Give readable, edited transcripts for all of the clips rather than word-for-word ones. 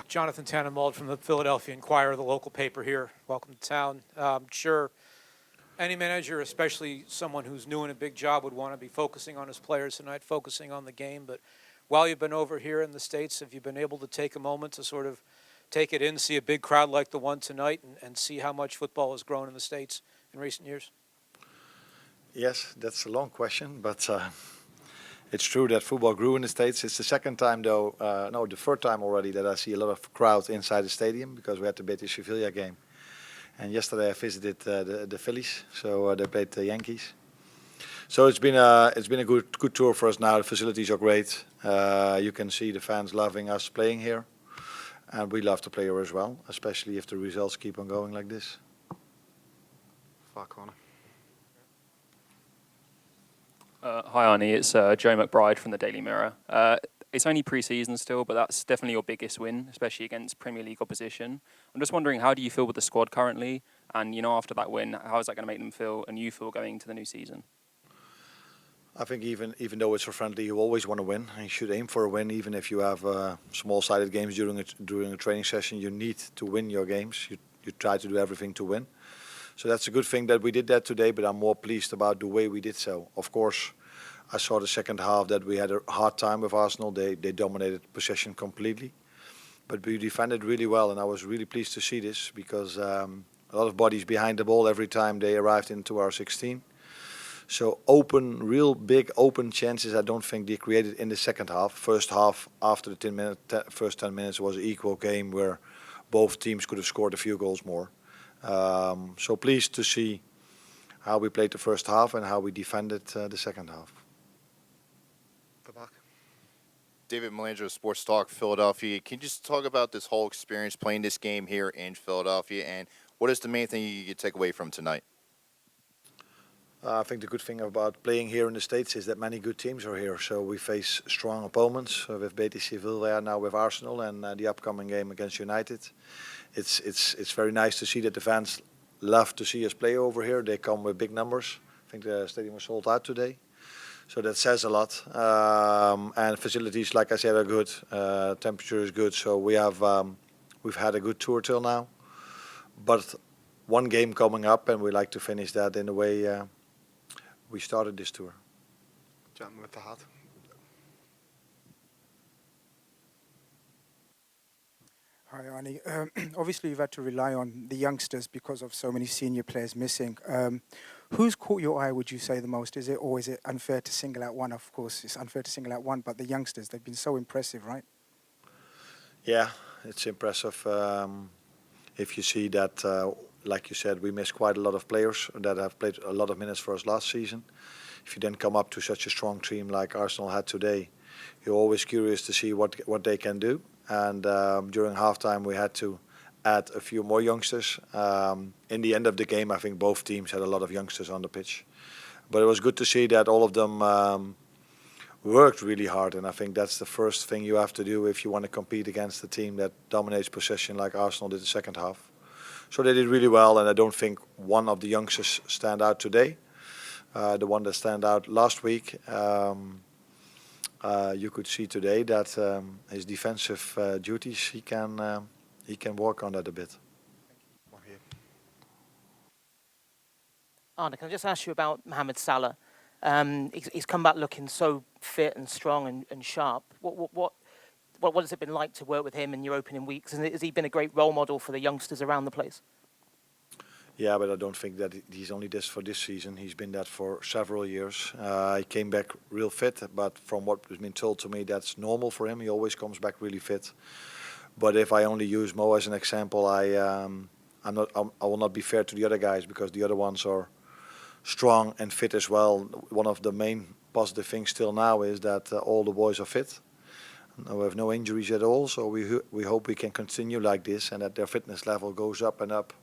Jonathan Tannenwald from the Philadelphia Inquirer, the local paper here. Welcome to town. Sure, any manager, especially someone who's new in a big job, would want to be focusing on his players tonight, focusing on the game. But while you've been over here in the States, have you been able to take a moment to sort of take it in, see a big crowd like the one tonight, and see how much football has grown in the States in recent years? Yes, that's a long question, but it's true that football grew in the States. It's the second time, though, the third time already that I see a lot of crowds inside the stadium because we had the Betis Sevilla game. And yesterday I visited the Phillies, so they played the Yankees. So it's been a good tour for us now. The facilities are great. You can see the fans loving us playing here, and we love to play here as well, especially if the results keep on going like this. Far corner. Hi Arne, it's Joe McBride from the Daily Mirror. It's only pre-season still, but that's definitely your biggest win, especially against Premier League opposition. I'm just wondering, how do you feel with the squad currently? And, after that win, how is that going to make them feel and you feel going into the new season? I think even though it's a friendly, you always want to win. And you should aim for a win, even if you have small-sided games during a training session. You need to win your games. You try to do everything to win. So that's a good thing that we did that today, but I'm more pleased about the way we did so. Of course, I saw the second half that we had a hard time with Arsenal. They dominated possession completely. But we defended really well, and I was really pleased to see this because a lot of bodies behind the ball every time they arrived into our 16. So real big open chances I don't think they created in the second half. First half, after the first 10 minutes was an equal game where both teams could have scored a few goals more. So pleased to see how we played the first half and how we defended the second half. David Melandro, Sports Talk, Philadelphia. Can you just talk about this whole experience playing this game here in Philadelphia, and what is the main thing you could take away from tonight? I think the good thing about playing here in the States is that many good teams are here. So we face strong opponents with Betis Sevilla, now with Arsenal, and the upcoming game against United. It's very nice to see that the fans love to see us play over here. They come with big numbers. I think the stadium was sold out today. So that says a lot. And facilities, like I said, are good. Temperature is good. So we've had a good tour till now. But one game coming up, and we like to finish that in the way we started this tour. John with the hat. Hi, Arne. Obviously, you've had to rely on the youngsters because of so many senior players missing. Who's caught your eye, would you say, the most? Is it unfair to single out one? Of course, it's unfair to single out one, but the youngsters, they've been so impressive, right? Yeah, it's impressive. If you see that, like you said, we missed quite a lot of players that have played a lot of minutes for us last season. If you then come up to such a strong team like Arsenal had today, you're always curious to see what they can do. And during halftime, we had to add a few more youngsters. In the end of the game, I think both teams had a lot of youngsters on the pitch. But it was good to see that all of them worked really hard. And I think that's the first thing you have to do if you want to compete against a team that dominates possession like Arsenal did the second half. So they did really well, and I don't think one of the youngsters stand out today. The one that stand out last week, you could see today that his defensive duties, he can work on that a bit. Arne, can I just ask you about Mohamed Salah? He's come back looking so fit and strong and sharp. What has it been like to work with him in your opening weeks? And has he been a great role model for the youngsters around the place? Yeah, but I don't think that he's only this for this season. He's been that for several years. He came back real fit, but from what has been told to me, that's normal for him. He always comes back really fit. But if I only use Mo as an example, I will not be fair to the other guys because the other ones are strong and fit as well. One of the main positive things still now is that all the boys are fit. We have no injuries at all, so we hope we can continue like this and that their fitness level goes up and up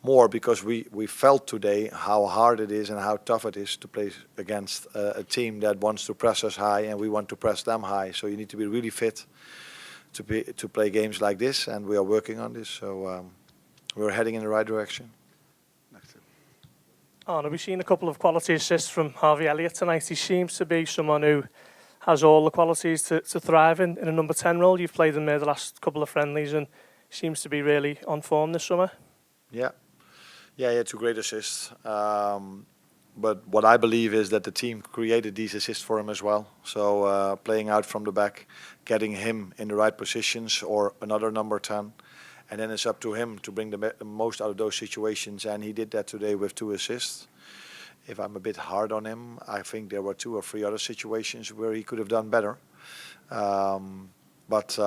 more, because we felt today how hard it is and how tough it is to play against a team that wants to press us high and we want to press them high. So you need to be really fit to play games like this, and we are working on this. So we're heading in the right direction. Arne, we've seen a couple of quality assists from Harvey Elliott tonight. He seems to be someone who has all the qualities to thrive in a number 10 role. You've played him there the last couple of friendlies and seems to be really on form this summer. Yeah, he had 2 great assists. But what I believe is that the team created these assists for him as well. So playing out from the back, getting him in the right positions or another number 10. And then it's up to him to bring the most out of those situations. And he did that today with 2 assists. If I'm a bit hard on him, I think there were 2 or 3 other situations where he could have done better. But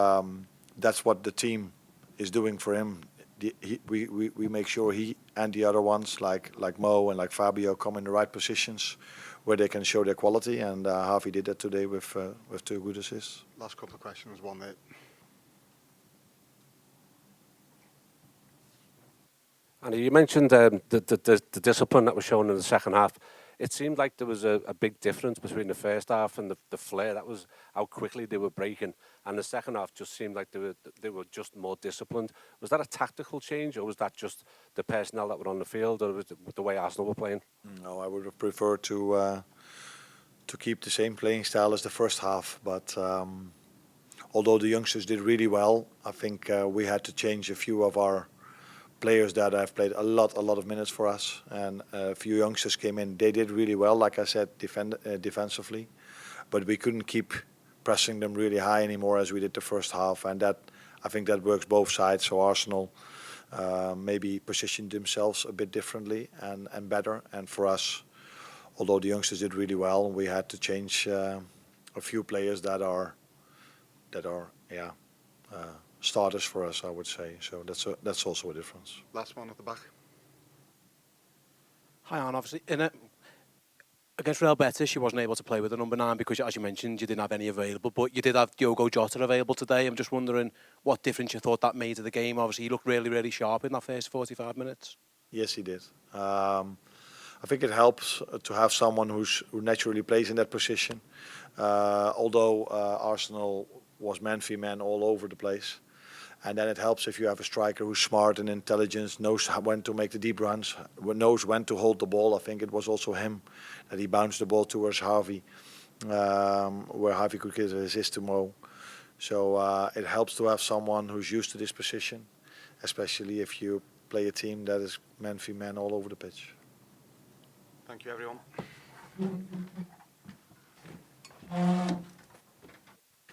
that's what the team is doing for him. We make sure he and the other ones like Mo and like Fabio come in the right positions where they can show their quality, and Harvey did that today with 2 good assists. Last couple of questions, one that And you mentioned the discipline that was shown in the second half. It seemed like there was a big difference between the first half and the flair. That was how quickly they were breaking. And the second half just seemed like they were just more disciplined. Was that a tactical change, or was that just the personnel that were on the field, or was it the way Arsenal were playing? No, I would have preferred to keep the same playing style as the first half. But although the youngsters did really well, I think we had to change a few of our players that have played a lot of minutes for us, and a few youngsters came in. They did really well, like I said, defensively, but we couldn't keep pressing them really high anymore as we did the first half, and that I think that works both sides. So Arsenal maybe positioned themselves a bit differently and better, and for us, although the youngsters did really well, we had to change a few players that are starters for us, I would say. So that's also a difference. last one at the back. Hi, Arne. Obviously, against Real Betis, you wasn't able to play with the number 9 because, as you mentioned, you didn't have any available. But you did have Diogo Jota available today. I'm just wondering what difference you thought that made to the game. Obviously, he looked really sharp in that first 45 minutes. Yes, he did. I think it helps to have someone who naturally plays in that position. Although Arsenal was man for man all over the place. And then it helps if you have a striker who's smart and intelligent, knows when to make the deep runs, knows when to hold the ball. I think it was also him that he bounced the ball towards Harvey, where Harvey could get an assist to Mo. So it helps to have someone who's used to this position, especially if you play a team that is man for man all over the pitch. Thank you, everyone.